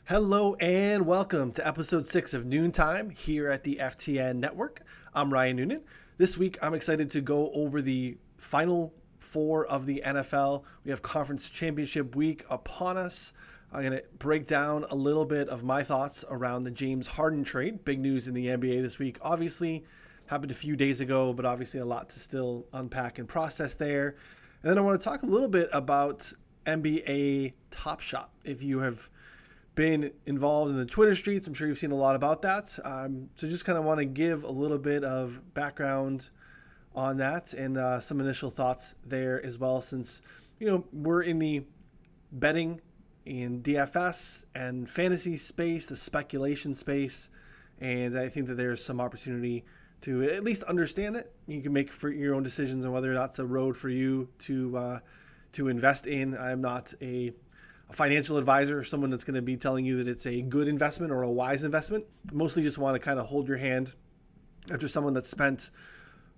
Hello and welcome to episode 6 of Noontime here at the FTN Network. I'm Ryan Noonan. This week I'm excited to go over the final four of the NFL. We have conference championship week upon us. I'm going to break down a little bit of my thoughts around the James Harden trade. Big news in the NBA this week. Obviously, happened a few days ago, but obviously a lot to still unpack and process there. And then I want to talk a little bit about NBA Top Shot. If you have been involved in the Twitter streets, I'm sure you've seen a lot about that. So just kind of want to give a little bit of background on that and some initial thoughts there as well, since we're in the betting in DFS and fantasy space, the speculation space, and I think that there's some opportunity to at least understand it. You can make for your own decisions on whether or not it's a road for you to invest in. I'm not a financial advisor or someone that's going to be telling you that it's a good investment or a wise investment. Mostly just want to kind of hold your hand after someone that's spent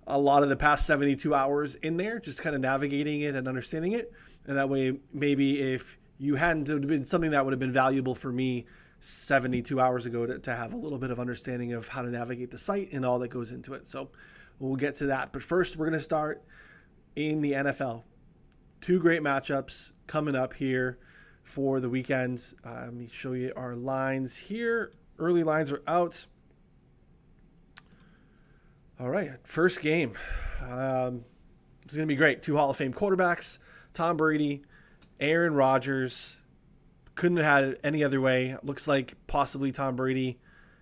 a lot of the past 72 hours in there, just kind of navigating it and understanding it. And that way, maybe if you hadn't, it would have been something that would have been valuable for me 72 hours ago to have a little bit of understanding of how to navigate the site and all that goes into it. So we'll get to that. But first, we're going to start in the NFL. Two great matchups coming up here for the weekend. Let me show you our lines here. Early lines are out. All right, first game. It's going to be great. Two Hall of Fame quarterbacks, Tom Brady, Aaron Rodgers. Couldn't have had it any other way. Looks like possibly Tom Brady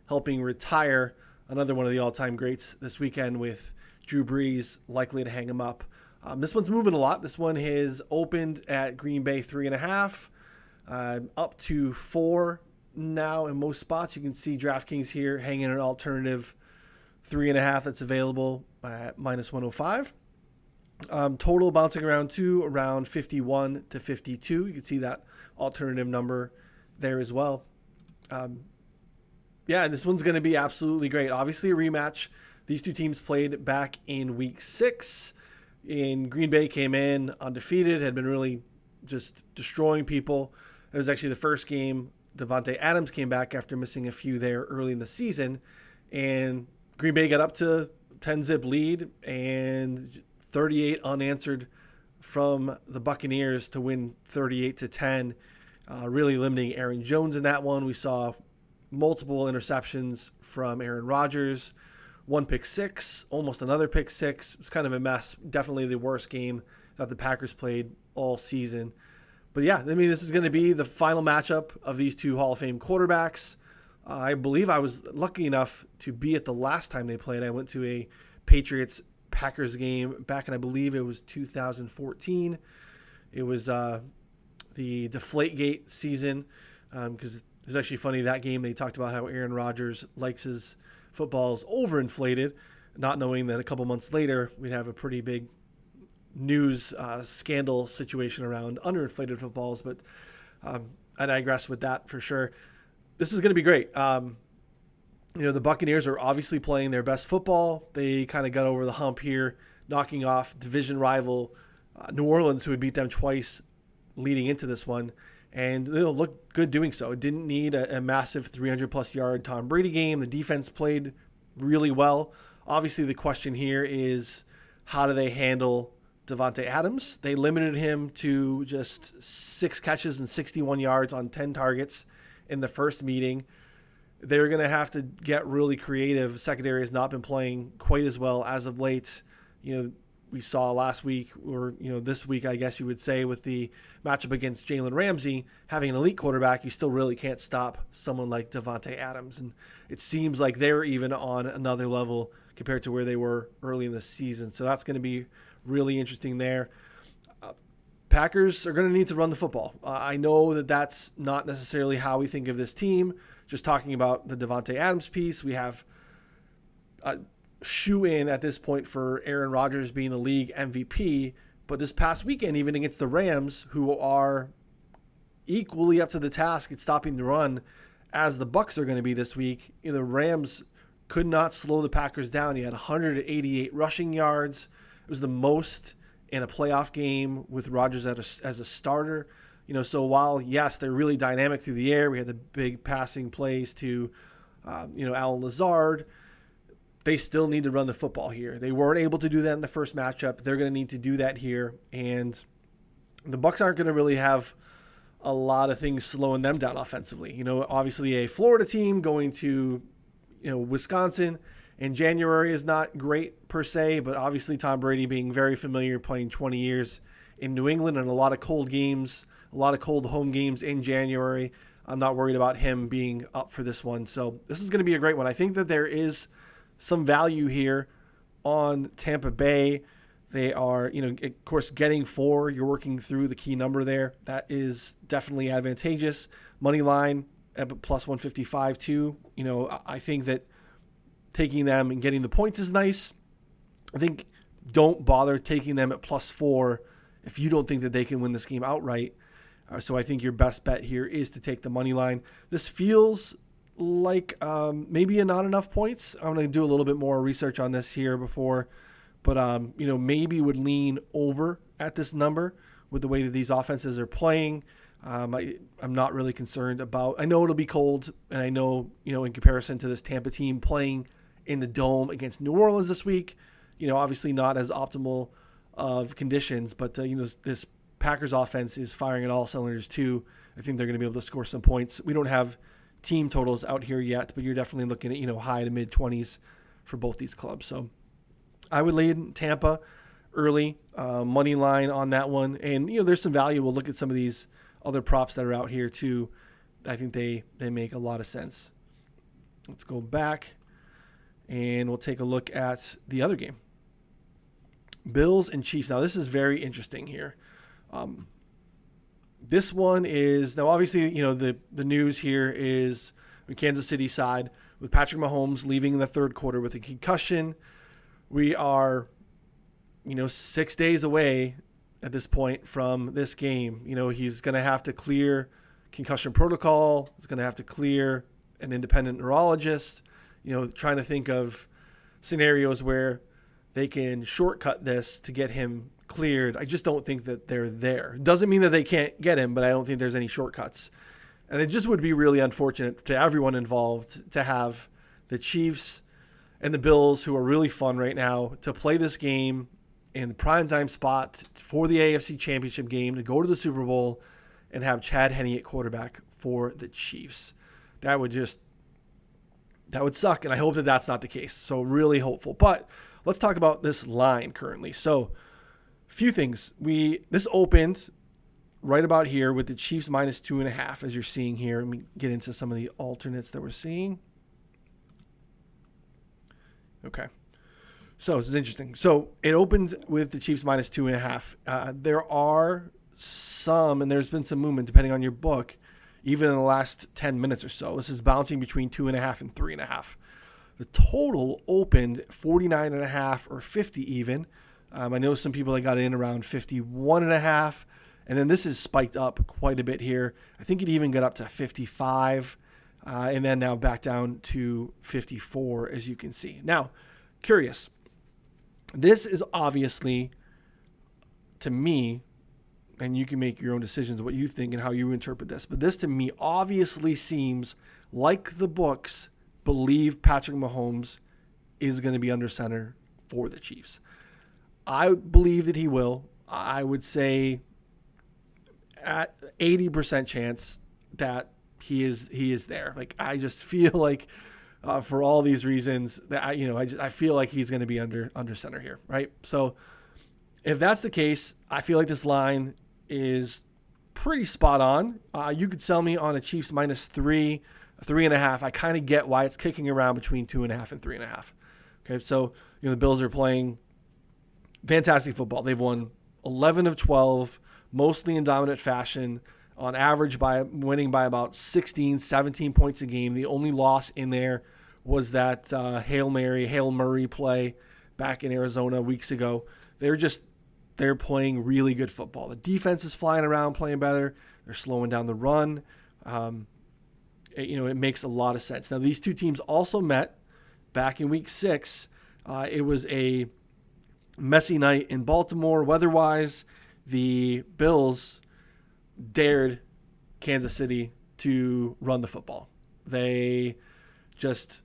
helping retire another one of the all-time greats this weekend, with Drew Brees likely to hang him up. This one's moving a lot. This one has opened at Green Bay 3.5. Up to 4 now in most spots. You can see DraftKings here hanging an alternative 3.5 that's available at minus 105. Total bouncing around to around 51 to 52. You can see that alternative number there as well. This one's going to be absolutely great. Obviously a rematch. These two teams played back in week 6. Green Bay came in undefeated, had been really just destroying people. It was actually the first game Davante Adams came back after missing a few there early in the season, and Green Bay got up to 10-zip lead and 38 unanswered from the Buccaneers to win 38-10, really limiting Aaron Jones in that one. We saw multiple interceptions from Aaron Rodgers, one pick six, almost another pick six. It was kind of a mess. Definitely the worst game that the Packers played all season. But yeah, I mean, this is going to be the final matchup of these two Hall of Fame quarterbacks. I believe I was lucky enough to be at the last time they played. I went to a Patriots-Packers game back in, I believe it was 2014. It was the Deflategate season, because it was actually funny, that game they talked about how Aaron Rodgers likes his footballs overinflated, not knowing that a couple months later we'd have a pretty big news scandal situation around underinflated footballs. But I digress with that for sure. This is going to be great. The Buccaneers are obviously playing their best football. They kind of got over the hump here, knocking off division rival New Orleans, who had beat them twice leading into this one, and they'll look good doing so. It didn't need a massive 300-plus yard Tom Brady game. The defense played really well. Obviously, the question here is, how do they handle Davante Adams? They limited him to just 6 catches and 61 yards on 10 targets in the first meeting. They're going to have to get really creative. Secondary has not been playing quite as well as of late. We saw last week, or this week, I guess you would say, with the matchup against Jalen Ramsey, having an elite quarterback, you still really can't stop someone like Davante Adams. And it seems like they're even on another level compared to where they were early in the season. So that's going to be really interesting there. Packers are going to need to run the football. I know that that's not necessarily how we think of this team. Just talking about the Davante Adams piece, we have a shoe-in at this point for Aaron Rodgers being the league MVP. But this past weekend, even against the Rams, who are equally up to the task at stopping the run as the Bucs are going to be this week, the Rams could not slow the Packers down. You had 188 rushing yards. It was the most in a playoff game with Rodgers as a starter. So while, yes, they're really dynamic through the air, we had the big passing plays to, Alan Lazard, they still need to run the football here. They weren't able to do that in the first matchup. They're going to need to do that here. And the Bucs aren't going to really have a lot of things slowing them down offensively. Obviously a Florida team going to, Wisconsin in January is not great per se, but obviously Tom Brady being very familiar, playing 20 years in New England and a lot of cold games, a lot of cold home games in January. I'm not worried about him being up for this one. So this is going to be a great one. I think that there is some value here on Tampa Bay. They are, of course, getting 4. You're working through the key number there. That is definitely advantageous. Money line at plus 155 too. I think that taking them and getting the points is nice. I think don't bother taking them at plus 4 if you don't think that they can win this game outright. So I think your best bet here is to take the money line. This feels like maybe not enough points. I'm going to do a little bit more research on this here before, but maybe would lean over at this number with the way that these offenses are playing. I'm not really concerned about. I know it'll be cold, and I know in comparison to this Tampa team playing in the Dome against New Orleans this week, obviously not as optimal of conditions, but this Packers offense is firing at all cylinders too. I think they're going to be able to score some points. We don't have team totals out here yet, but you're definitely looking at, high to mid 20s for both these clubs. So I would lead Tampa early, money line on that one. And, there's some value. We'll look at some of these other props that are out here too. I think they make a lot of sense. Let's go back and we'll take a look at the other game. Bills and Chiefs. Now this is very interesting here. This one is now obviously, the news here is the Kansas City side with Patrick Mahomes leaving in the third quarter with a concussion. We are, 6 days away at this point from this game. He's going to have to clear concussion protocol. He's going to have to clear an independent neurologist, trying to think of scenarios where they can shortcut this to get him cleared. I just don't think that they're there. Doesn't mean that they can't get him, but I don't think there's any shortcuts. And it just would be really unfortunate to everyone involved to have the Chiefs and the Bills, who are really fun right now, to play this game in the primetime spot for the AFC Championship game, to go to the Super Bowl and have Chad Henne at quarterback for the Chiefs. That would suck, and I hope that that's not the case. So really hopeful. But let's talk about this line currently. So a few things. This opened right about here with the Chiefs minus 2.5, as you're seeing here. Let me get into some of the alternates that we're seeing. Okay. So this is interesting. So it opens with the Chiefs minus 2.5. There are some, and there's been some movement depending on your book, even in the last 10 minutes or so. This is bouncing between 2.5 and 3.5. The total opened 49.5 or 50 even. I know some people that got in around 51.5. And then this is spiked up quite a bit here. I think it even got up to 55. And then now back down to 54, as you can see. Now, curious. This is obviously, to me, and you can make your own decisions what you think and how you interpret this, but this to me obviously seems like the books believe Patrick Mahomes is going to be under center for the Chiefs. I believe that he will. I would say at 80% chance that he is there. Like, I just feel like for all these reasons that I feel like he's going to be under center here, right? So if that's the case, I feel like this line is pretty spot on. You could sell me on a Chiefs minus 3.5. I kind of get why it's kicking around between 2.5 and 3.5. Okay, so the Bills are playing fantastic football. They've won 11 of 12, mostly in dominant fashion, on average by winning by about 16, 17 points a game. The only loss in there was that Hail Murray play back in Arizona weeks ago. They're playing really good football. The defense is flying around, playing better. They're slowing down the run. It makes a lot of sense. Now, these two teams also met back in week 6. It was a messy night in Baltimore weather-wise. The Bills dared Kansas City to run the football. They just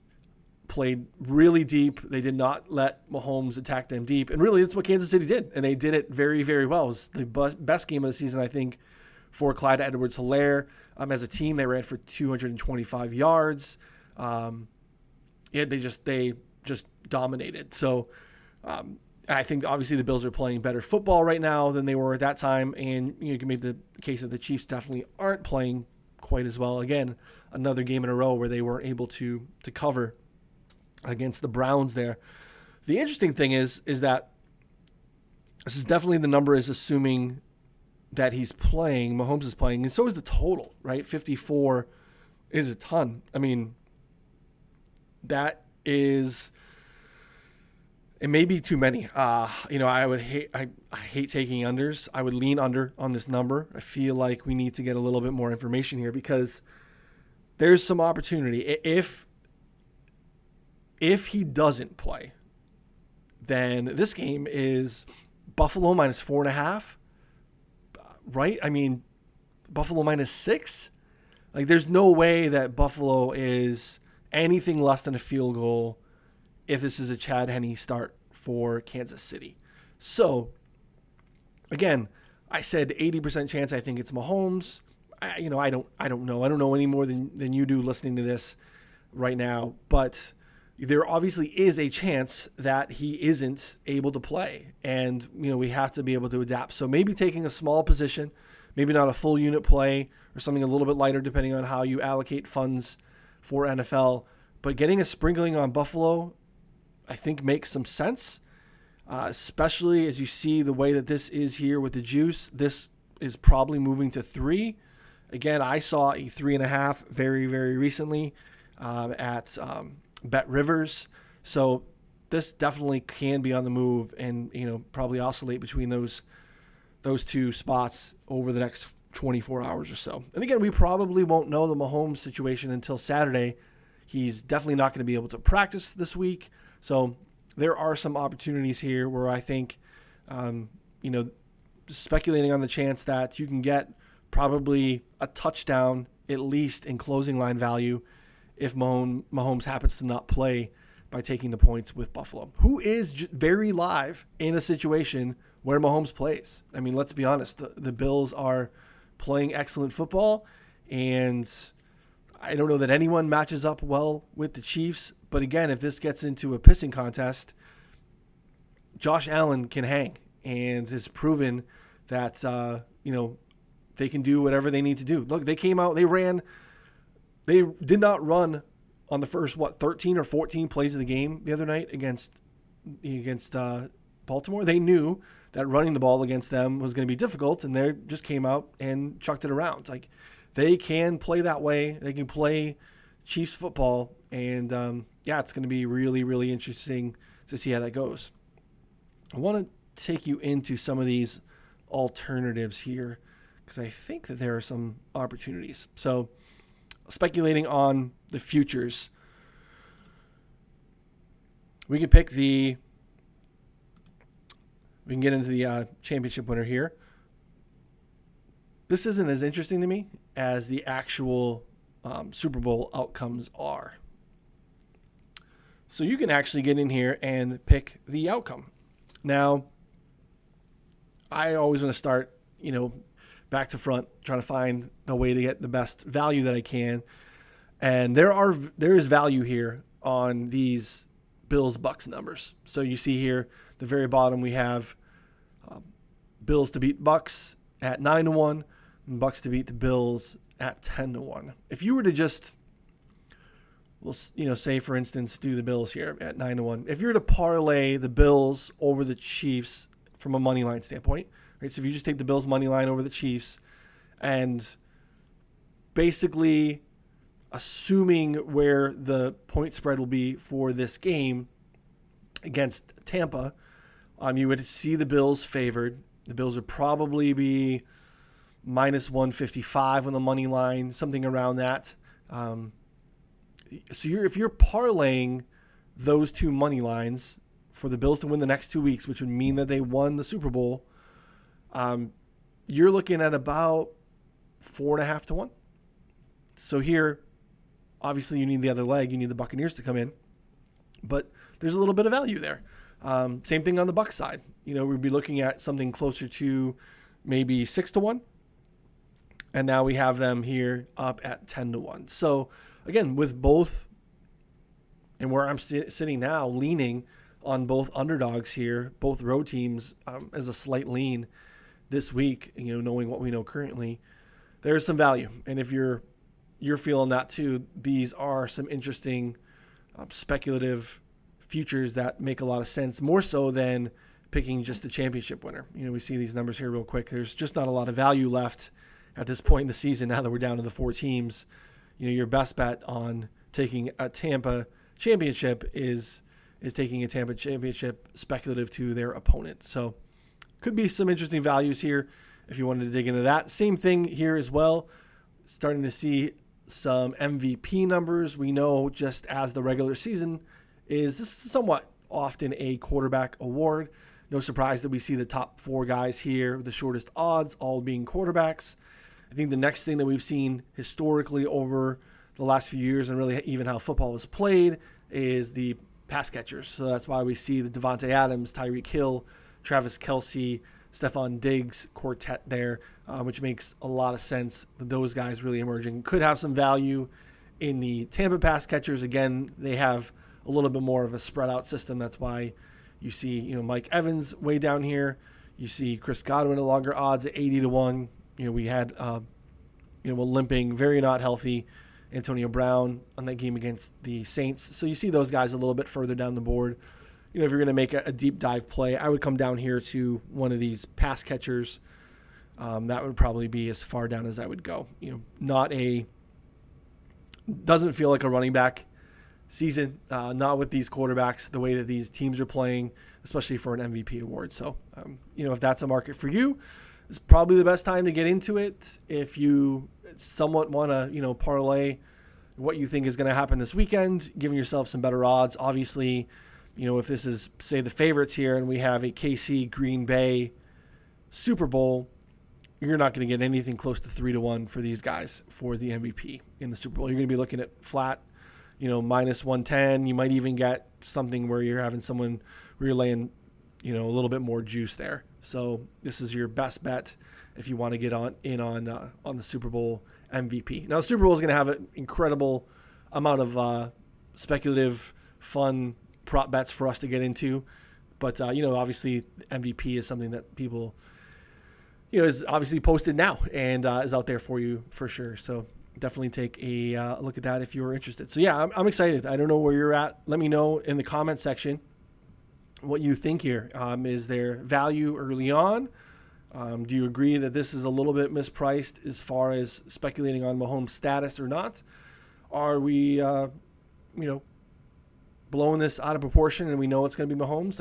played really deep. They did not let Mahomes attack them deep. And really, that's what Kansas City did. And they did it very, very well. It was the best game of the season, I think, for Clyde Edwards-Helaire. As a team, they ran for 225 yards. They just dominated. So I think obviously the Bills are playing better football right now than they were at that time. And you can make the case that the Chiefs definitely aren't playing quite as well. Again, another game in a row where they weren't able to cover against the Browns there. The interesting thing is that this is definitely the number is assuming that he's playing, Mahomes is playing, and so is the total, right? 54 is a ton. I mean, that is, it may be too many. I hate taking unders. I would lean under on this number. I feel like we need to get a little bit more information here because there's some opportunity. If he doesn't play, then this game is Buffalo minus 4.5, right? I mean, Buffalo minus 6. Like, there's no way that Buffalo is anything less than a field goal if this is a Chad Henne start for Kansas City. So, again, I said 80% chance I think it's Mahomes. I don't know. I don't know any more than you do listening to this right now, but there obviously is a chance that he isn't able to play. And, we have to be able to adapt. So maybe taking a small position, maybe not a full unit play or something a little bit lighter depending on how you allocate funds for NFL. But getting a sprinkling on Buffalo, I think makes some sense, especially as you see the way that this is here with the juice. This is probably moving to 3. Again, I saw a 3.5 very, very recently at Bet Rivers. So this definitely can be on the move and, probably oscillate between those two spots over the next 24 hours or so. And again, we probably won't know the Mahomes situation until Saturday. He's definitely not going to be able to practice this week. So there are some opportunities here where I think, speculating on the chance that you can get probably a touchdown at least in closing line value if Mahomes happens to not play by taking the points with Buffalo, who is very live in a situation where Mahomes plays. I mean, let's be honest, the Bills are playing excellent football, and I don't know that anyone matches up well with the Chiefs. But again, if this gets into a pissing contest, Josh Allen can hang and has proven that, they can do whatever they need to do. Look, they came out, they did not run on the first, 13 or 14 plays of the game the other night against Baltimore. They knew that running the ball against them was going to be difficult, and they just came out and chucked it around. Like, they can play that way. They can play Chiefs football, and it's going to be really, really interesting to see how that goes. I want to take you into some of these alternatives here because I think that there are some opportunities. So, speculating on the futures, we can pick we can get into the championship winner here. This isn't as interesting to me as the actual Super Bowl outcomes are. So you can actually get in here and pick the outcome. Now, I always want to start, back to front, trying to find a way to get the best value that I can. And there is value here on these Bills-Bucks numbers. So you see here, the very bottom, we have Bills to beat Bucks at 9-1, and Bucks to beat the Bills at 10-1. If you were to just, say for instance, do the Bills here at 9-1. If you were to parlay the Bills over the Chiefs from a money line standpoint, right? So if you just take the Bills money line over the Chiefs, and basically assuming where the point spread will be for this game against Tampa, you would see the Bills favored. The Bills would probably be minus 155 on the money line, something around that. So if you're parlaying those two money lines for the Bills to win the next 2 weeks, which would mean that they won the Super Bowl, you're looking at about 4.5 to 1. So here, obviously you need the other leg. You need the Buccaneers to come in. But there's a little bit of value there. Same thing on the Bucs side. We'd be looking at something closer to maybe 6 to 1. And now we have them here up at 10 to 1. So again, with both, and where I'm sitting now, leaning on both underdogs here, both road teams as a slight lean this week, knowing what we know currently, there's some value. And if you're feeling that too, these are some interesting speculative futures that make a lot of sense, more so than picking just the championship winner. We see these numbers here real quick. There's just not a lot of value left at this point in the season. Now that we're down to the 4 teams, your best bet on taking a Tampa championship is taking a Tampa championship speculative to their opponent. So could be some interesting values here if you wanted to dig into that. Same thing here as well. Starting to see some MVP numbers. We know just as the regular season this is somewhat often a quarterback award. No surprise that we see the top 4 guys here, the shortest odds, all being quarterbacks. I think the next thing that we've seen historically over the last few years, and really even how football was played, is the pass catchers. So that's why we see the Devontae Adams, Tyreek Hill, Travis Kelce, Stephon Diggs quartet there, which makes a lot of sense. Those guys really emerging. Could have some value in the Tampa pass catchers. Again, they have a little bit more of a spread out system. That's why you see, Mike Evans way down here. You see Chris Godwin at longer odds at 80 to 1. We had, a limping, very not healthy Antonio Brown on that game against the Saints. So you see those guys a little bit further down the board. If you're going to make a deep dive play, I would come down here to one of these pass catchers. That would probably be as far down as I would go. Doesn't feel like a running back season, not with these quarterbacks, the way that these teams are playing, especially for an MVP award. So, if that's a market for you, it's probably the best time to get into it. If you somewhat want to, parlay what you think is going to happen this weekend, giving yourself some better odds. Obviously, if this is, say, the favorites here and we have a KC Green Bay Super Bowl, you're not going to get anything close to 3 to 1 for these guys for the MVP in the Super Bowl. You're going to be looking at flat, minus 110. You might even get something where you're having someone where you're laying, a little bit more juice there. So this is your best bet if you want to get on the Super Bowl MVP. Now, the Super Bowl is going to have an incredible amount of speculative, fun prop bets for us to get into. But, obviously MVP is something that people, is obviously posted now and is out there for you for sure. So definitely take a look at that if you're interested. So, yeah, I'm excited. I don't know where you're at. Let me know in the comment section what you think here. Is there value early on? Do you agree that this is a little bit mispriced as far as speculating on Mahomes' status or not? Are we, blowing this out of proportion and we know it's going to be Mahomes?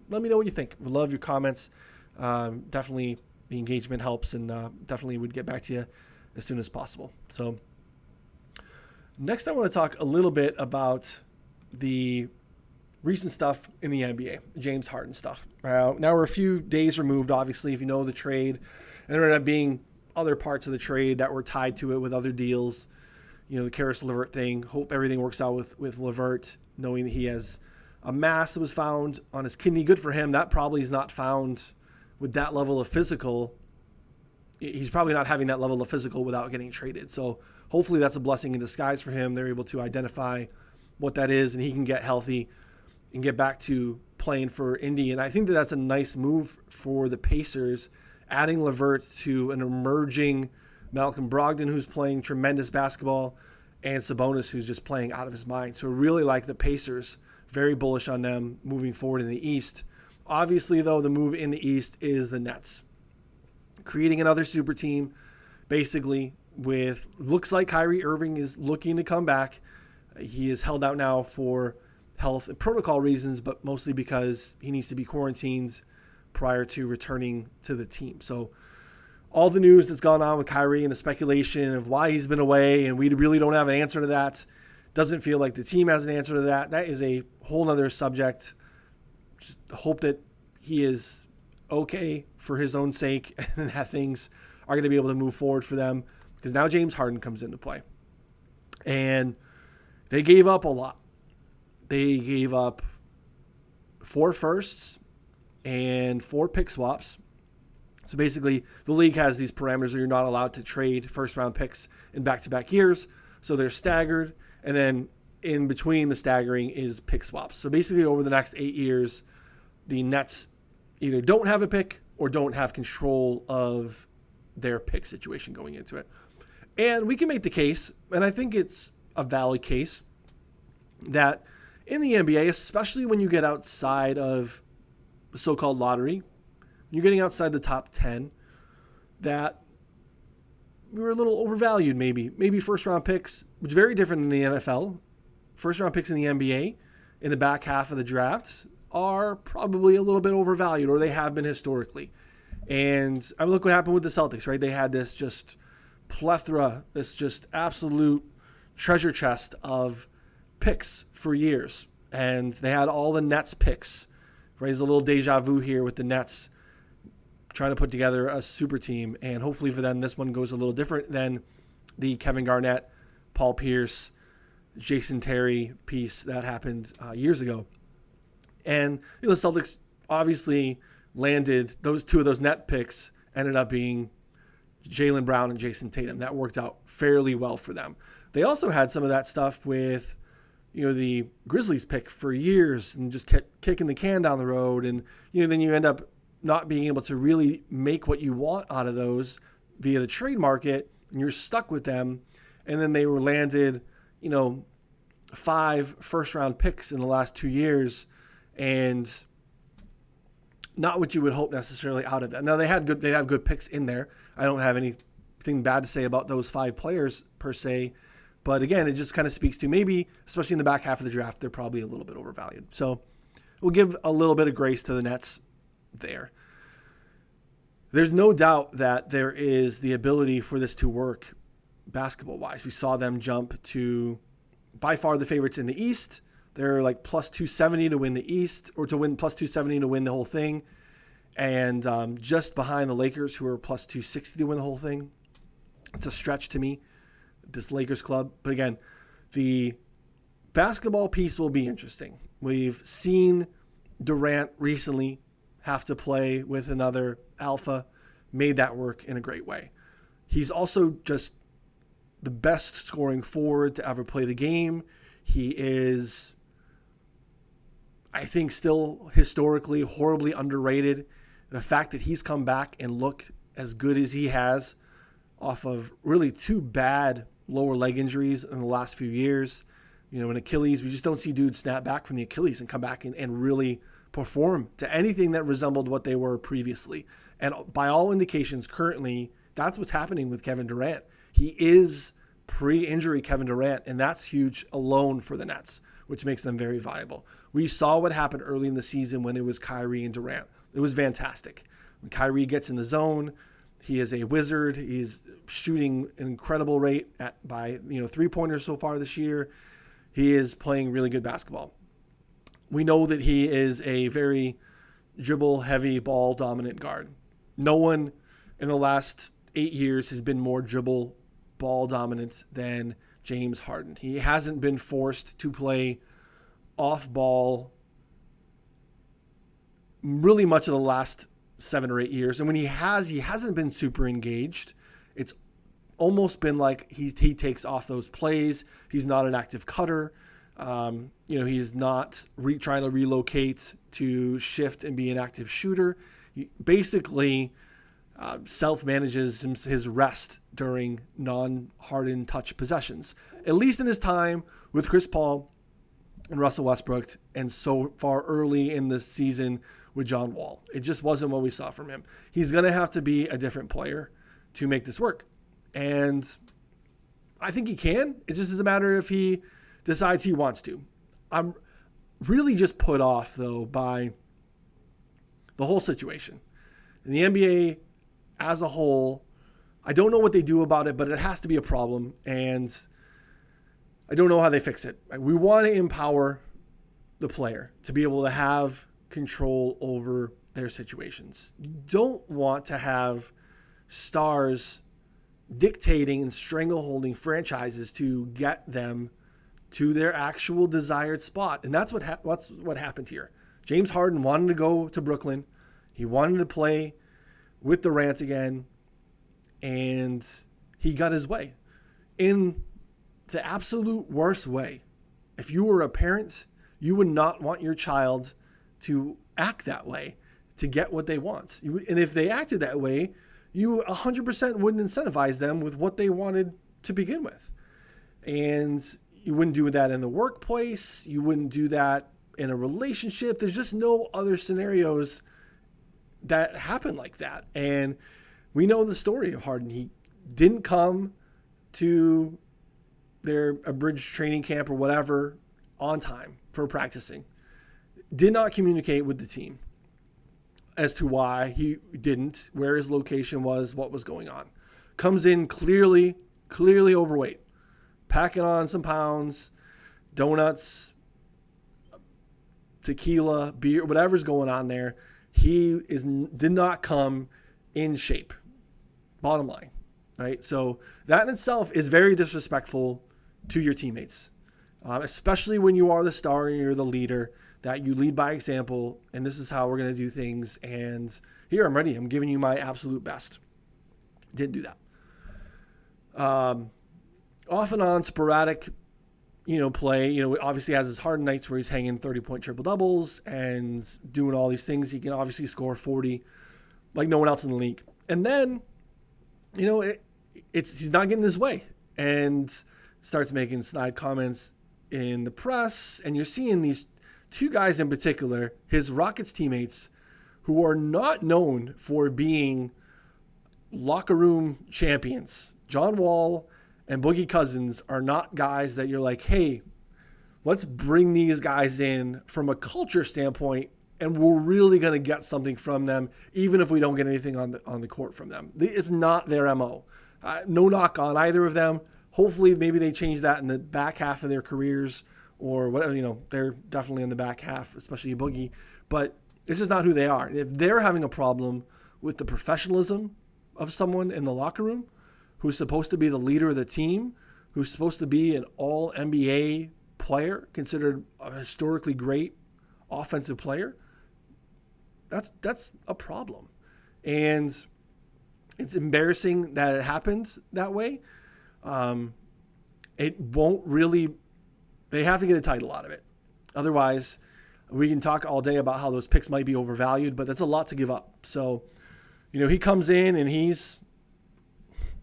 Let me know what you think. We love your comments. Definitely the engagement helps, and definitely would get back to you as soon as possible. So next I want to talk a little bit about the recent stuff in the NBA, James Harden stuff. Now we're a few days removed, obviously, if you know the trade, and there ended up being other parts of the trade that were tied to it with other deals. The Karis LeVert thing. Hope everything works out with LeVert, knowing that he has a mass that was found on his kidney. Good for him. That probably is not found with that level of physical. He's probably not having that level of physical without getting traded. So hopefully that's a blessing in disguise for him. They're able to identify what that is, and he can get healthy and get back to playing for Indy. And I think that that's a nice move for the Pacers, adding LeVert to an emerging Malcolm Brogdon, who's playing tremendous basketball, and Sabonis, who's just playing out of his mind. So I really like the Pacers. Very bullish on them moving forward in the East. Obviously, though, the move in the East is the Nets. Creating another super team, basically, with looks like Kyrie Irving is looking to come back. He is held out now for health and protocol reasons, but mostly because he needs to be quarantined prior to returning to the team. So all the news that's gone on with Kyrie and the speculation of why he's been away, and we really don't have an answer to that. Doesn't feel like the team has an answer to that. That is a whole other subject. Just hope that he is okay for his own sake and that things are going to be able to move forward for them, because now James Harden comes into play. And they gave up a lot. They gave up 4 firsts and 4 pick swaps. So basically, the league has these parameters where you're not allowed to trade first-round picks in back-to-back years. So they're staggered. And then in between the staggering is pick swaps. So basically, over the next 8 years, the Nets either don't have a pick or don't have control of their pick situation going into it. And we can make the case, and I think it's a valid case, that in the NBA, especially when you get outside of the so-called lottery, you're getting outside the top 10, that we were a little overvalued maybe. Maybe first-round picks, which is very different than the NFL. First-round picks in the NBA in the back half of the draft are probably a little bit overvalued, or they have been historically. And I mean, look what happened with the Celtics, right? They had this just plethora, this just absolute treasure chest of picks for years. And they had all the Nets picks, right? There's a little deja vu here with the Nets trying to put together a super team. And hopefully for them, this one goes a little different than the Kevin Garnett, Paul Pierce, Jason Terry piece that happened years ago. And the Celtics obviously landed those 2 of those net picks, ended up being Jaylen Brown and Jason Tatum. That worked out fairly well for them. They also had some of that stuff with, the Grizzlies pick for years and just kept kicking the can down the road. And, then you end up not being able to really make what you want out of those via the trade market, and you're stuck with them. And then they were landed, 5 first-round picks in the last 2 years, and not what you would hope necessarily out of that. Now they have good picks in there. I don't have anything bad to say about those 5 players per se, but again, it just kind of speaks to maybe, especially in the back half of the draft, they're probably a little bit overvalued. So we'll give a little bit of grace to the Nets there. There's no doubt that there is the ability for this to work basketball-wise. We saw them jump to by far the favorites in the East. They're like plus 270 to win the East, or to win plus 270 to win the whole thing. And just behind the Lakers, who are plus 260 to win the whole thing. It's a stretch to me, this Lakers club. But again, the basketball piece will be interesting. We've seen Durant recently have to play with another alpha, made that work in a great way. He's also just the best scoring forward to ever play the game. He is, I think, still historically horribly underrated. The fact that he's come back and looked as good as he has off of really 2 bad lower leg injuries in the last few years. An Achilles, we just don't see dudes snap back from the Achilles and come back and really perform to anything that resembled what they were previously. And by all indications, currently, that's what's happening with Kevin Durant. He is pre-injury Kevin Durant, and that's huge alone for the Nets, which makes them very viable. We saw what happened early in the season when it was Kyrie and Durant. It was fantastic. When Kyrie gets in the zone, he is a wizard. He's shooting an incredible rate by 3-pointers so far this year. He is playing really good basketball. We know that he is a very dribble-heavy, ball-dominant guard. No one in the last 8 years has been more dribble, ball-dominant than James Harden. He hasn't been forced to play off-ball really much of the last 7 or 8 years. And when he hasn't been super engaged. It's almost been like he takes off those plays. He's not an active cutter. He's not trying to relocate to shift and be an active shooter. He basically self-manages his rest during non-Harden touch possessions, at least in his time with Chris Paul and Russell Westbrook, and so far early in the season with John Wall. It just wasn't what we saw from him. He's going to have to be a different player to make this work. And I think he can. It just is a matter if he decides he wants to. I'm really just put off, though, by the whole situation. In the NBA as a whole, I don't know what they do about it, but it has to be a problem. And I don't know how they fix it. We want to empower the player to be able to have control over their situations. You don't want to have stars dictating and strangleholding franchises to get them to their actual desired spot. And that's what happened here. James Harden wanted to go to Brooklyn. He wanted to play with Durant again, and he got his way in the absolute worst way. If you were a parent, you would not want your child to act that way to get what they want. And if they acted that way, you 100% wouldn't incentivize them with what they wanted to begin with. And you wouldn't do that in the workplace. You wouldn't do that in a relationship. There's just no other scenarios that happen like that. And we know the story of Harden. He didn't come to their abridged training camp or whatever on time for practicing. Did not communicate with the team as to why he didn't, where his location was, what was going on. Comes in clearly overweight, packing on some pounds, donuts, tequila, beer, whatever's going on there. He did not come in shape. Bottom line, right? So that in itself is very disrespectful to your teammates, especially when you are the star and you're the leader, that you lead by example, and this is how we're going to do things, and here, I'm ready. I'm giving you my absolute best. Didn't do that. Off and on, sporadic, play. Obviously has his Harden nights where he's hanging 30-point triple-doubles and doing all these things. He can obviously score 40 like no one else in the league. And then, he's not getting his way and starts making snide comments in the press, and you're seeing these two guys in particular, his Rockets teammates, who are not known for being locker room champions. John Wall and Boogie Cousins are not guys that you're like, hey, let's bring these guys in from a culture standpoint, and we're really going to get something from them, even if we don't get anything on the court from them. It's not their MO. No knock on either of them. Hopefully, maybe they change that in the back half of their careers, or whatever. They're definitely in the back half, especially Boogie. But it's just not who they are. If they're having a problem with the professionalism of someone in the locker room, who's supposed to be the leader of the team, who's supposed to be an all-NBA player, considered a historically great offensive player, that's a problem. And it's embarrassing that it happens that way. It won't really, they have to get a title out of it. Otherwise, we can talk all day about how those picks might be overvalued, but that's a lot to give up. So, he comes in and he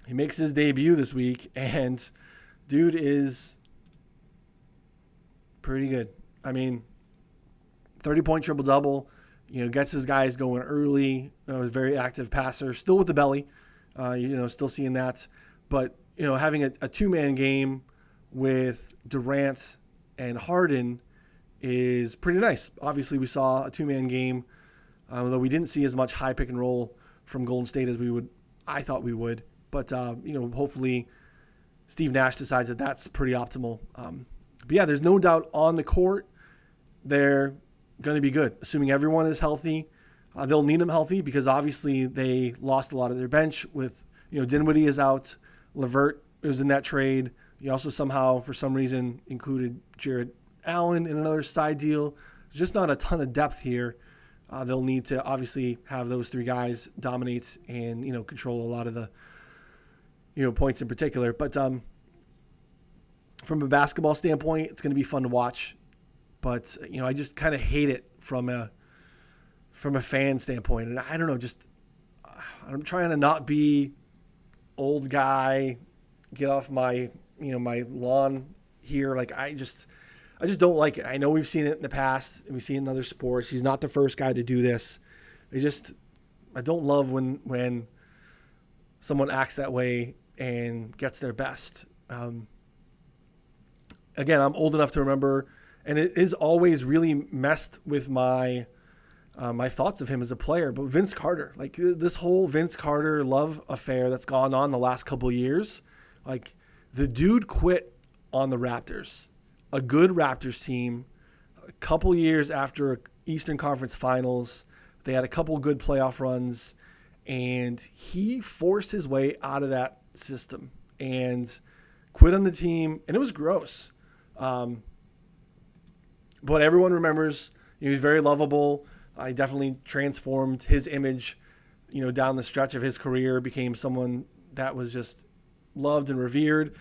makes his debut this week, and dude is pretty good. 30-point triple-double, gets his guys going early. A very active passer, still with the belly, still seeing that. But, having a two-man game with Durant and Harden is pretty nice. Obviously, we saw a two-man game, though we didn't see as much high pick and roll from Golden State as I thought we would. But, hopefully Steve Nash decides that that's pretty optimal. But yeah, there's no doubt on the court they're going to be good, assuming everyone is healthy. They'll need them healthy because obviously they lost a lot of their bench with, Dinwiddie is out. LeVert was in that trade. You also somehow, for some reason, included Jared Allen in another side deal. There's just not a ton of depth here. They'll need to obviously have those three guys dominate and, control a lot of the, points in particular. But from a basketball standpoint, it's going to be fun to watch. But, I just kind of hate it from a fan standpoint. And I don't know, I'm trying to not be old guy, get off my, my lawn here. Like, I just don't like it. I know we've seen it in the past and we've seen it in other sports. He's not the first guy to do this. I don't love when someone acts that way and gets their best. Again, I'm old enough to remember, and it is always really messed with my thoughts of him as a player. But Vince Carter, like this whole Vince Carter love affair that's gone on the last couple of years, like the dude quit on the Raptors, a good Raptors team, a couple years after Eastern Conference Finals. They had a couple good playoff runs, and he forced his way out of that system and quit on the team, and it was gross. But everyone remembers he was very lovable. He definitely transformed his image, down the stretch of his career, became someone that was just loved and revered.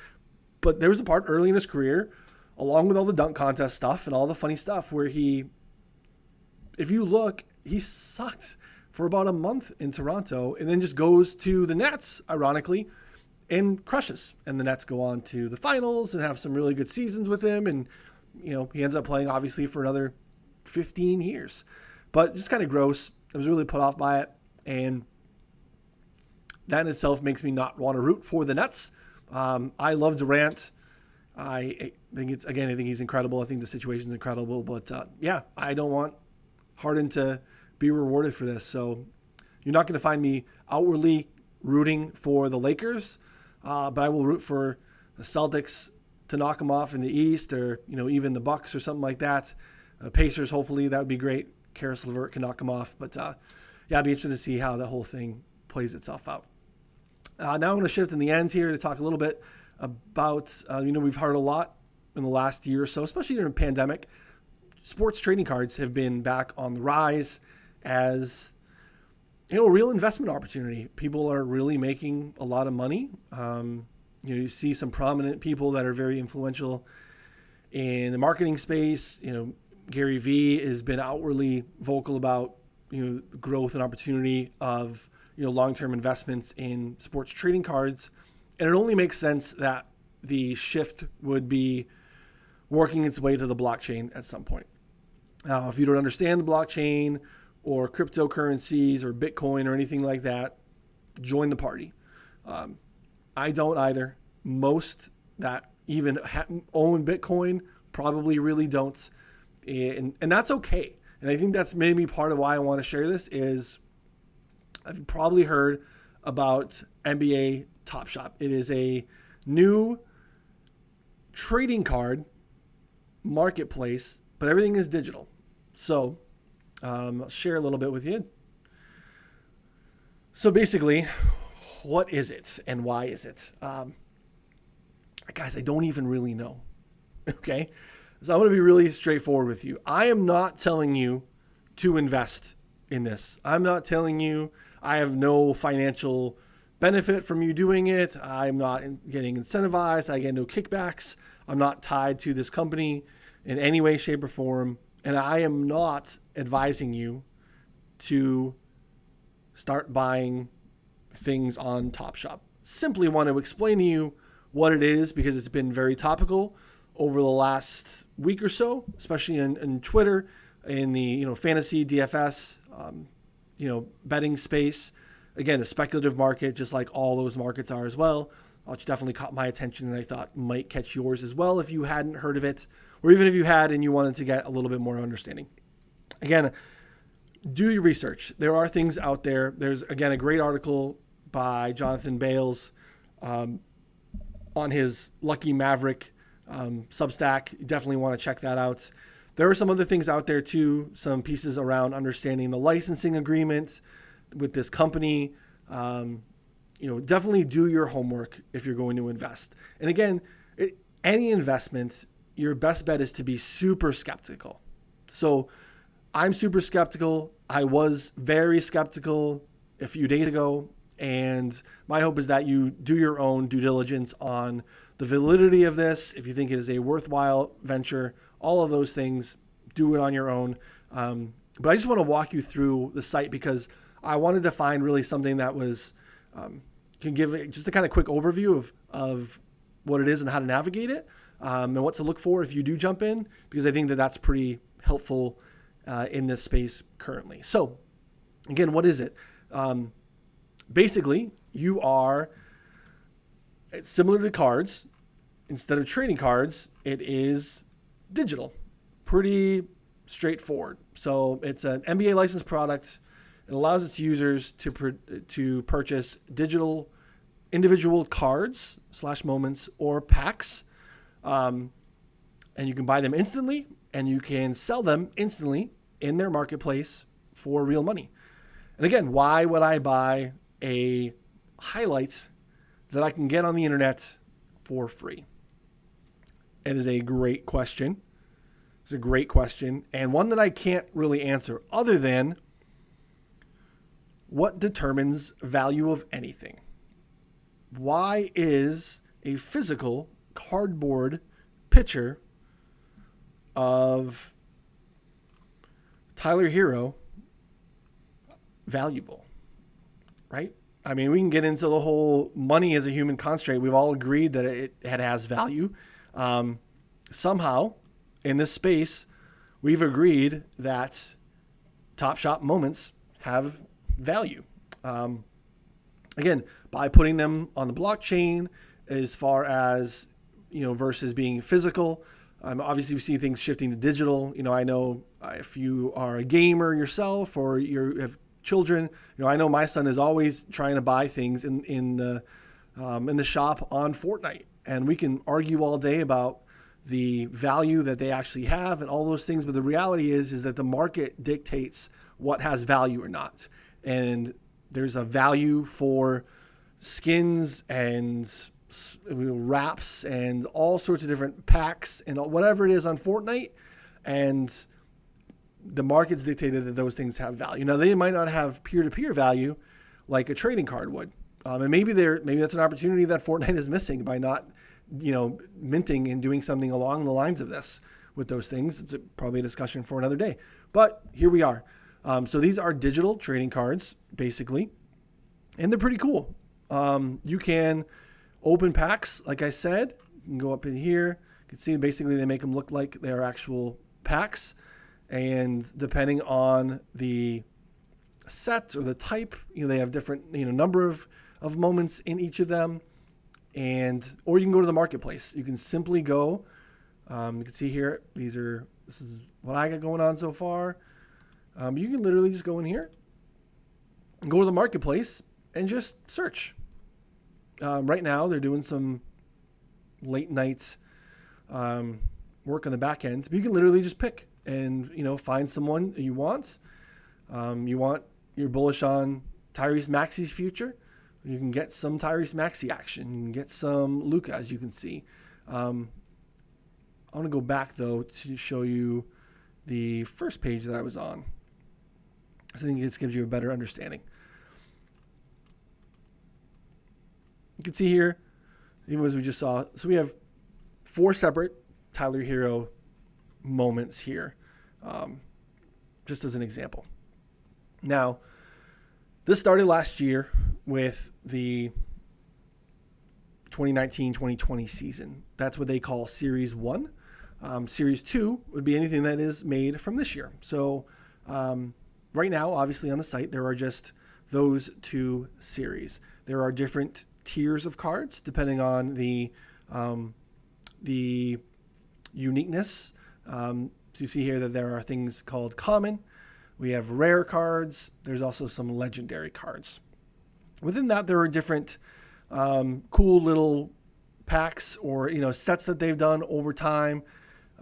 But there was a part early in his career, along with all the dunk contest stuff and all the funny stuff, where if you look, he sucked for about a month in Toronto and then just goes to the Nets, ironically, and crushes. And the Nets go on to the finals and have some really good seasons with him. And, he ends up playing, obviously, for another 15 years. But just kind of gross. I was really put off by it. And that in itself makes me not want to root for the Nets. I love Durant. I think he's incredible. I think the situation's incredible. But, I don't want Harden to be rewarded for this. So you're not going to find me outwardly rooting for the Lakers, but I will root for the Celtics to knock them off in the East, or even the Bucks or something like that. Pacers, hopefully, that would be great. Karis LeVert can knock them off. But I'd be interested to see how the whole thing plays itself out. Now I'm going to shift in the end here to talk a little bit about, we've heard a lot in the last year or so, especially during the pandemic. Sports trading cards have been back on the rise as a real investment opportunity. People are really making a lot of money. You see some prominent people that are very influential in the marketing space. Gary Vee has been outwardly vocal about growth and opportunity of long-term investments in sports trading cards, and it only makes sense that the shift would be working its way to the blockchain at some point. Now, if you don't understand the blockchain or cryptocurrencies or Bitcoin or anything like that, join the party. I don't either. Most that even own Bitcoin probably really don't. And that's okay. And I think that's maybe part of why I want to share this is I've probably heard about NBA Top Shop. It is a new trading card marketplace, but everything is digital. So I'll share a little bit with you. So basically, what is it and why is it? Guys, I don't even really know. Okay? So I'm going to be really straightforward with you. I am not telling you to invest in this. I'm not telling you I have no financial benefit from you doing it. I'm not getting incentivized. I get no kickbacks. I'm not tied to this company in any way, shape, or form. And I am not advising you to start buying things on Top Shop. Simply want to explain to you what it is because it's been very topical over the last week or so, especially in Twitter, in the fantasy DFS, betting space. Again, a speculative market, just like all those markets are as well, which definitely caught my attention and I thought might catch yours as well if you hadn't heard of it, or even if you had and you wanted to get a little bit more understanding. Again, do your research. There are things out there. There's, again, a great article by Jonathan Bales on his Lucky Maverick Substack. You definitely want to check that out. There are some other things out there too, some pieces around understanding the licensing agreement with this company. Definitely do your homework if you're going to invest. And again, any investment, your best bet is to be super skeptical. So I'm super skeptical. I was very skeptical a few days ago. And my hope is that you do your own due diligence on the validity of this. If you think it is a worthwhile venture, all of those things, do it on your own. But I just want to walk you through the site because I wanted to find really something that was can give just a kind of quick overview of what it is and how to navigate it and what to look for if you do jump in, because I think that that's pretty helpful in this space currently. So again, what is it? Basically, it's similar to cards. Instead of trading cards, it is digital. Pretty straightforward. So it's an NBA licensed product. It allows its users to purchase digital individual cards / moments or packs. And you can buy them instantly and you can sell them instantly in their marketplace for real money. And again, why would I buy a highlight that I can get on the internet for free? It is a great question. It's a great question, and one that I can't really answer other than what determines value of anything? Why is a physical cardboard picture of Tyler Hero valuable, right? I mean, we can get into the whole money as a human constraint. We've all agreed that it has value. Somehow, in this space, we've agreed that Top Shot moments have value. Again, by putting them on the blockchain, as far as, versus being physical. Obviously, we see things shifting to digital. I know if you are a gamer yourself or you have children, I know my son is always trying to buy things in the shop on Fortnite, and we can argue all day about the value that they actually have and all those things. But the reality is that the market dictates what has value or not. And there's a value for skins and wraps and all sorts of different packs and whatever it is on Fortnite. And the market's dictated that those things have value. Now, they might not have peer-to-peer value like a trading card would. And maybe that's an opportunity that Fortnite is missing by not, minting and doing something along the lines of this with those things. It's probably a discussion for another day. But here we are. So these are digital trading cards, basically, and they're pretty cool. You can open packs, like I said. You can go up in here. You can see basically they make them look like they're actual packs. And depending on the set or the type, they have different, number of moments in each of them. Or you can go to the marketplace. You can simply go. You can see here, this is what I got going on so far. You can literally just go in here and go to the marketplace and just search. Right now, they're doing some late night work on the back end. But you can literally just pick and, find someone you want. You're bullish on Tyrese Maxey's future. You can get some Tyrese Maxey action. You can get some Luka, as you can see. I want to go back, though, to show you the first page that I was on. I think this gives you a better understanding. You can see here, even as we just saw, so we have 4 separate Tyler Hero moments here, just as an example. Now, this started last year with the 2019-2020 season. That's what they call Series 1. Series 2 would be anything that is made from this year. So right now, obviously on the site, there are just those 2 series. There are different tiers of cards depending on the uniqueness. So you see here that there are things called common. We have rare cards. There's also some legendary cards. Within that, there are different cool little packs or sets that they've done over time.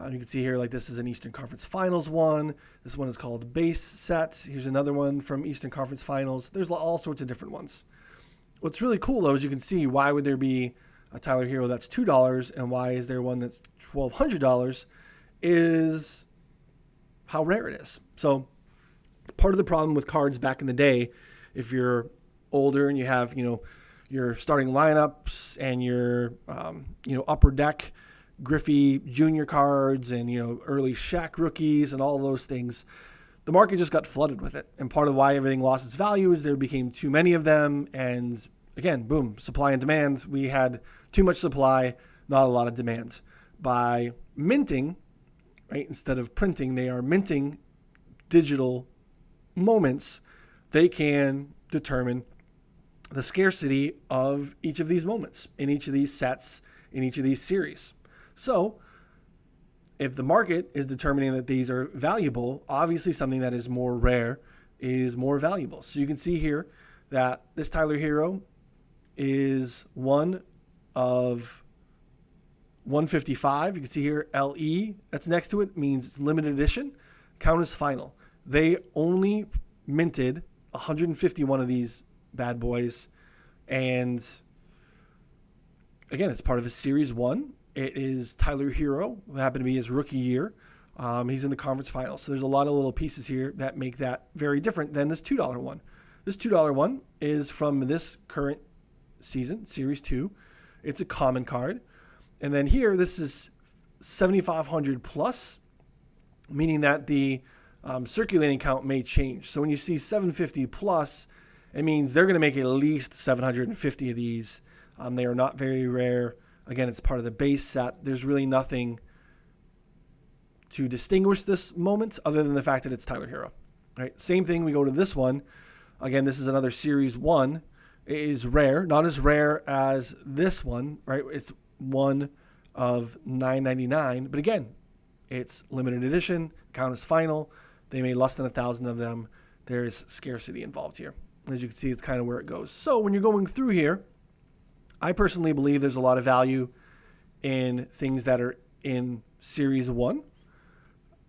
You can see here, like this is an Eastern Conference Finals one. This one is called Base Sets. Here's another one from Eastern Conference Finals. There's all sorts of different ones. What's really cool, though, is you can see why would there be a Tyler Hero that's $2 and why is there one that's $1,200 is how rare it is. So part of the problem with cards back in the day, if you're older and you have, your starting lineups and your, upper deck Griffey junior cards and, early Shaq rookies and all those things, the market just got flooded with it. And part of why everything lost its value is there became too many of them. And again, boom, supply and demand. We had too much supply, not a lot of demands. By minting, right, instead of printing, they are minting digital moments. They can determine the scarcity of each of these moments in each of these sets, in each of these series. So if the market is determining that these are valuable, obviously something that is more rare is more valuable. So you can see here that this Tyler Hero is one of 155. You can see here LE that's next to it means it's limited edition. Count as final. They only minted 151 of these bad boys, and Again, it's part of his Series 1. It is Tyler Hero, who happened to be his rookie year. He's in the conference finals. So there's a lot of little pieces here that make that very different than this $2 one. This $2 one is from this current season, Series 2. It's a common card. And then here, this is 7,500 plus, meaning that the circulating count may change. So when you see 750 plus, it means they're going to make at least 750 of these. They are not very rare. Again, it's part of the base set. There's really nothing to distinguish this moment other than the fact that it's Tyler Hero. Right? Same thing, we go to this one. Again, this is another Series 1. It is rare, not as rare as this one, right? It's one of 999, but again, it's limited edition, count as final. They made less than 1,000 of them. There's scarcity involved here. As you can see, it's kind of where it goes. So when you're going through here, I personally believe there's a lot of value in things that are in Series 1.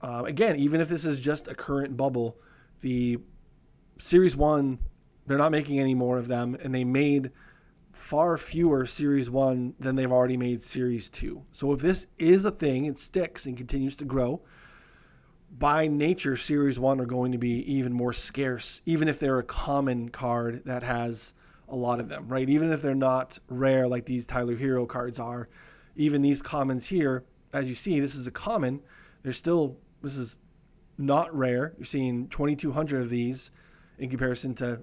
Again, even if this is just a current bubble, the Series 1, they're not making any more of them, and they made far fewer Series 1 than they've already made Series 2. So if this is a thing, it sticks and continues to grow, by nature, Series 1 are going to be even more scarce, even if they're a common card that has a lot of them, right? Even if they're not rare like these Tyler Hero cards are, even these commons here, as you see, this is a common. This is not rare. You're seeing 2,200 of these in comparison to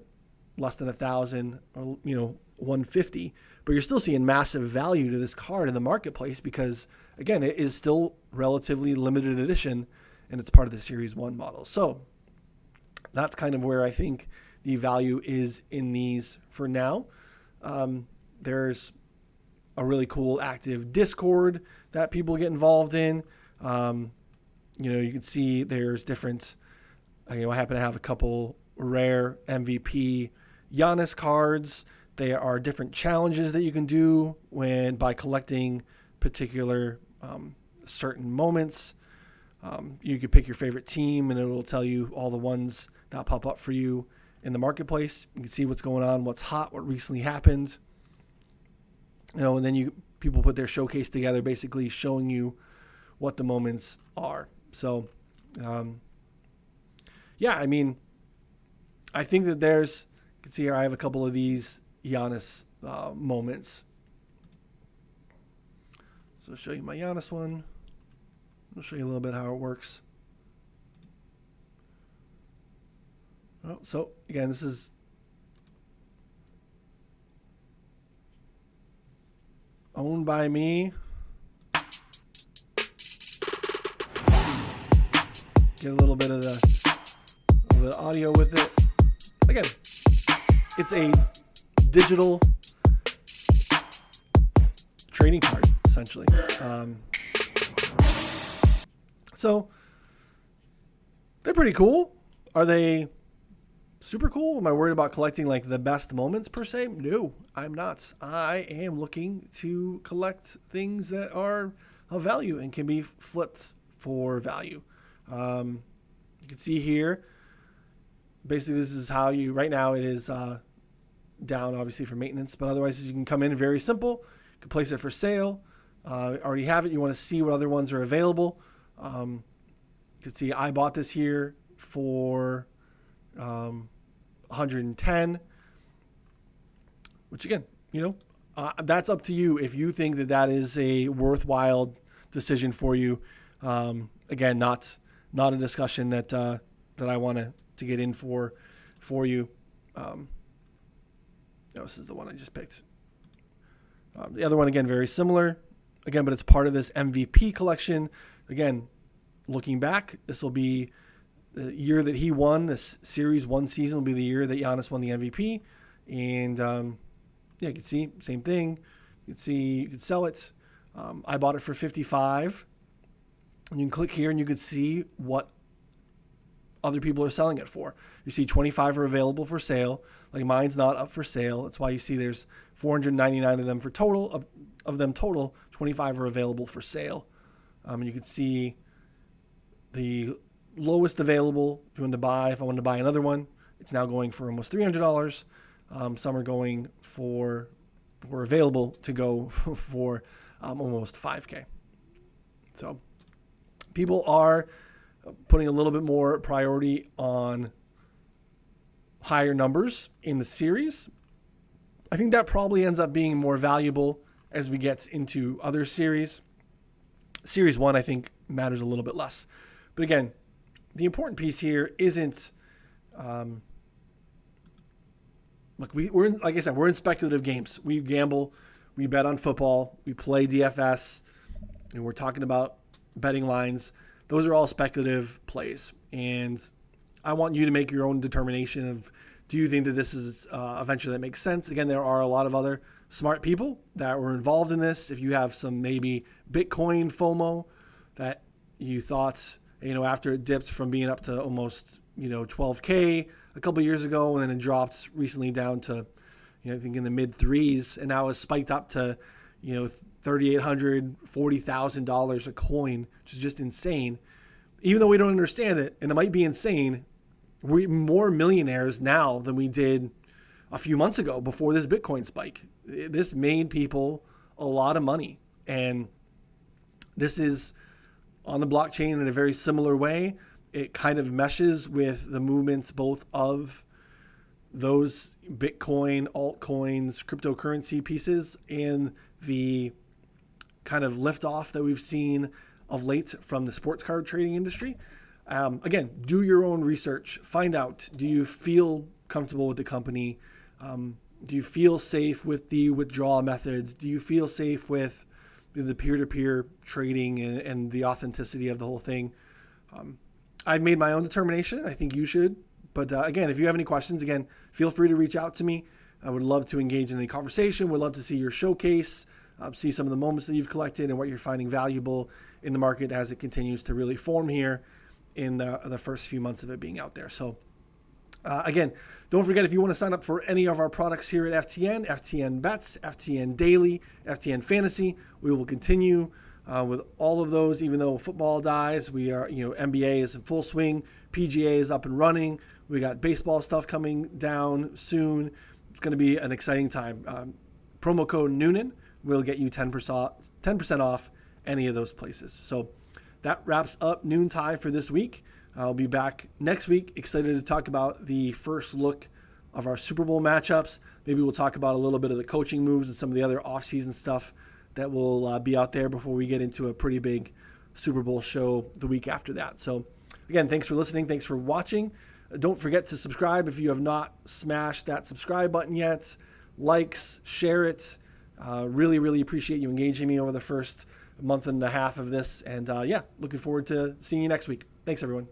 less than 1,000 or 150, but you're still seeing massive value to this card in the marketplace because, again, it is still relatively limited edition and it's part of the Series 1 model. So that's kind of where I think the value is in these for now. There's a really cool active Discord that people get involved in. You can see there's different, I happen to have a couple rare MVP Giannis cards. There are different challenges that you can do by collecting particular certain moments. You could pick your favorite team and it will tell you all the ones that pop up for you in the marketplace. You can see what's going on, what's hot, what recently happened. And then people put their showcase together, basically showing you what the moments are. So, I think that you can see here I have a couple of these Giannis moments. So I'll show you my Giannis one. I'll show you a little bit how it works. Oh, so again, this is owned by me. Get a little bit of the audio with it. Again, it's a digital trading card, essentially. So they're pretty cool. Are they super cool? Am I worried about collecting like the best moments per se? No, I'm not. I am looking to collect things that are of value and can be flipped for value. You can see here, basically this is how right now it is down obviously for maintenance, but otherwise you can come in very simple. You can place it for sale. Already have it. You want to see what other ones are available. You can see I bought this here for 110, which again, that's up to you if you think that is a worthwhile decision for you. Again, not a discussion that I want to get in for you. This is the one I just picked. The other one, again, very similar. Again, but it's part of this MVP collection. Again, looking back, this will be the year that he won. This Series 1 season will be the year that Giannis won the MVP. And, you can see, same thing. You can sell it. I bought it for $55. And you can click here and you can see what other people are selling it for. You see 25 are available for sale. Like mine's not up for sale. That's why you see there's 499 of them for total. Of them total, 25 are available for sale. And you can see the lowest available if you want to buy. If I wanted to buy another one, it's now going for almost $300. Some are going for were available to go for almost 5K. So people are putting a little bit more priority on higher numbers in the series. I think that probably ends up being more valuable as we get into other series. Series 1, I think, matters a little bit less. But again, the important piece here isn't, like I said, we're in speculative games. We gamble, we bet on football, we play DFS, and we're talking about betting lines. Those are all speculative plays. And I want you to make your own determination of, do you think that this is a venture that makes sense? Again, there are a lot of other smart people that were involved in this. If you have some maybe Bitcoin FOMO that you thought, after it dipped from being up to almost, 12K a couple of years ago, and then it dropped recently down to, I think in the mid threes, and now it's spiked up to, $3,800, $40,000 a coin, which is just insane. Even though we don't understand it, and it might be insane, we're more millionaires now than we did a few months ago before this Bitcoin spike. This made people a lot of money. And this is on the blockchain in a very similar way. It kind of meshes with the movements both of those Bitcoin, altcoins, cryptocurrency pieces, and the kind of liftoff that we've seen of late from the sports card trading industry. Again, do your own research. Find out, do you feel comfortable with the company? Do you feel safe with the withdrawal methods? Do you feel safe with the peer-to-peer trading and the authenticity of the whole thing? I've made my own determination. I think you should. But again, if you have any questions, again, feel free to reach out to me. I would love to engage in a conversation. Would love to see your showcase, see some of the moments that you've collected and what you're finding valuable in the market as it continues to really form here in the first few months of it being out there. So again, don't forget, if you want to sign up for any of our products here at FTN, FTN Bets, FTN Daily, FTN Fantasy, we will continue with all of those. Even though football dies, we are, NBA is in full swing, PGA is up and running. We got baseball stuff coming down soon. It's going to be an exciting time. Promo code Noonan will get you 10% off any of those places. So that wraps up Noontime for this week. I'll be back next week. Excited to talk about the first look of our Super Bowl matchups. Maybe we'll talk about a little bit of the coaching moves and some of the other off-season stuff that will be out there before we get into a pretty big Super Bowl show the week after that. So again, thanks for listening. Thanks for watching. Don't forget to subscribe if you have not smashed that subscribe button yet. Likes, share it. Really, really appreciate you engaging me over the first month and a half of this. And looking forward to seeing you next week. Thanks, everyone.